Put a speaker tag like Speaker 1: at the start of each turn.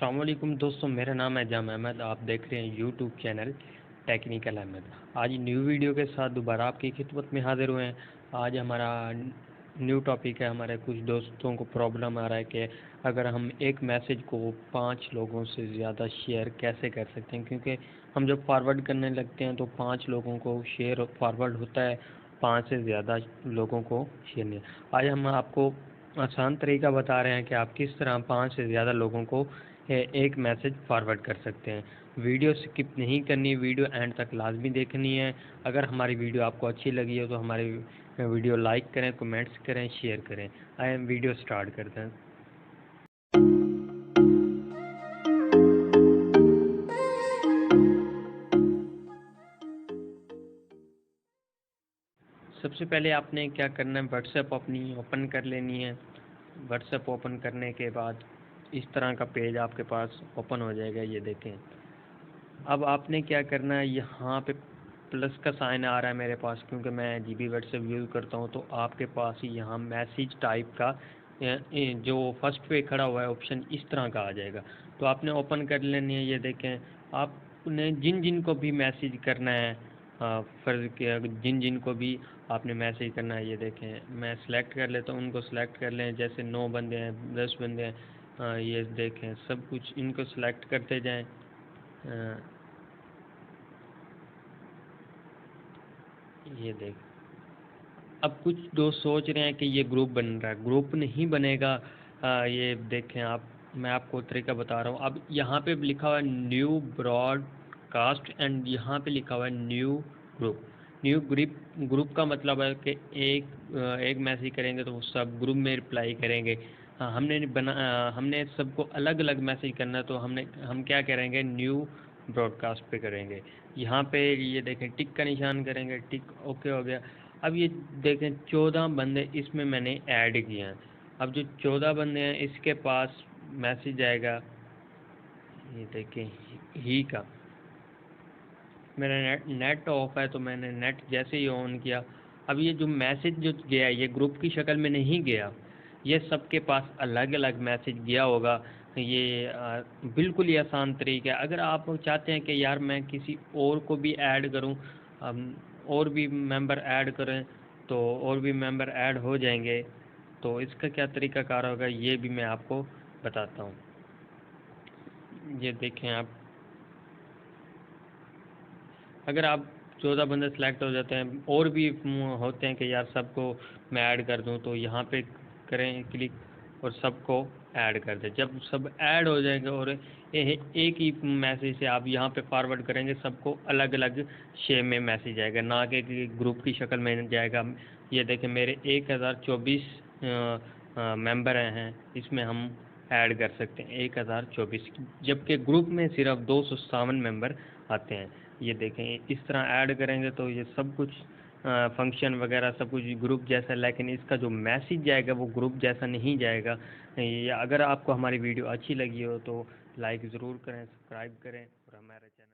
Speaker 1: अस्सलाम वालेकुम दोस्तों, मेरा नाम है जाम अहमद। आप देख रहे हैं यूट्यूब चैनल टेक्निकल अहमद। आज न्यू वीडियो के साथ दोबारा आपकी खिदमत में हाजिर हुए हैं। आज हमारा न्यू टॉपिक है। हमारे कुछ दोस्तों को प्रॉब्लम आ रहा है कि अगर हम एक मैसेज को 5 लोगों से ज़्यादा शेयर कैसे कर सकते हैं, क्योंकि हम जब फॉरवर्ड करने लगते हैं तो 5 लोगों को शेयर फॉरवर्ड होता है, 5 से ज़्यादा लोगों को शेयर नहीं। आज हम आपको आसान तरीका बता रहे हैं कि आप किस तरह 5 से ज़्यादा लोगों को एक मैसेज फॉरवर्ड कर सकते हैं। वीडियो स्किप नहीं करनी, वीडियो एंड तक लाजमी देखनी है। अगर हमारी वीडियो आपको अच्छी लगी हो तो हमारी वीडियो लाइक करें, कमेंट्स करें, शेयर करें। आइए हम वीडियो स्टार्ट करते हैं। सबसे पहले आपने क्या करना है, व्हाट्सएप अपनी ओपन कर लेनी है। व्हाट्सएप ओपन करने के बाद इस तरह का पेज आपके पास ओपन हो जाएगा। ये देखें। अब आपने क्या करना है, यहाँ पे प्लस का साइन आ रहा है मेरे पास, क्योंकि मैं जीबी व्हाट्सएप यूज़ करता हूँ। तो आपके पास ही यहाँ मैसेज टाइप का जो फर्स्ट पे खड़ा हुआ है ऑप्शन, इस तरह का आ जाएगा। तो आपने ओपन कर लेनी है। ये देखें, आपने जिन जिन को भी मैसेज करना है, फ़र्ज़ किया जिन जिन को भी आपने मैसेज करना है, ये देखें मैं सेलेक्ट कर लेता हूँ। उनको सेलेक्ट कर लें। जैसे 9 बंदे हैं, 10 बंदे हैं, ये देखें सब कुछ इनको सेलेक्ट करते जाएं। ये देख, अब कुछ दोस्त सोच रहे हैं कि ये ग्रुप बन रहा है, ग्रुप नहीं बनेगा। ये देखें आप, मैं आपको तरीका बता रहा हूँ। अब यहाँ पे लिखा हुआ है न्यू ब्रॉडकास्ट एंड यहाँ पे लिखा हुआ है न्यू ग्रुप। न्यू ग्रुप का मतलब है कि एक मैसेज करेंगे तो वो सब ग्रुप में रिप्लाई करेंगे। हमने सबको अलग अलग मैसेज करना है, तो हम क्या करेंगे, न्यू ब्रॉडकास्ट पे करेंगे। यहाँ पे ये देखें टिक का निशान करेंगे, टिक ओके हो गया। अब ये देखें 14 बंदे इसमें मैंने ऐड किए हैं। अब जो 14 बंदे हैं इसके पास मैसेज आएगा, ये देखें ही का। मेरा नेट ऑफ है, तो मैंने नेट जैसे ही ऑन किया, अब ये जो मैसेज जो गया ये ग्रुप की शक्ल में नहीं गया, ये सबके पास अलग अलग मैसेज गया होगा। ये बिल्कुल ही आसान तरीका है। अगर आप चाहते हैं कि यार मैं किसी और को भी ऐड करूं, और भी मेंबर ऐड करें, तो और भी मेंबर ऐड हो जाएंगे। तो इसका क्या तरीकाकार होगा ये भी मैं आपको बताता हूँ। ये देखें आप, अगर आप 14 बंदे सेलेक्ट हो जाते हैं, और भी होते हैं कि यार सबको मैं ऐड कर दूं, तो यहाँ पे करें क्लिक और सबको ऐड कर दें। जब सब ऐड हो जाएंगे और एक ही मैसेज से आप यहाँ पे फॉरवर्ड करेंगे, सबको अलग अलग शेप में मैसेज आएगा, ना कि ग्रुप की शक्ल में जाएगा। ये देखें मेरे 1024 मेंबर हैं, इसमें हम ऐड कर सकते हैं 1024, जबकि ग्रुप में सिर्फ 257 मेंबर आते हैं। ये देखें इस तरह ऐड करेंगे तो ये सब कुछ फंक्शन वगैरह सब कुछ ग्रुप जैसा, लेकिन इसका जो मैसेज जाएगा वो ग्रुप जैसा नहीं जाएगा। ये अगर आपको हमारी वीडियो अच्छी लगी हो तो लाइक ज़रूर करें, सब्सक्राइब करें और हमारे चैनल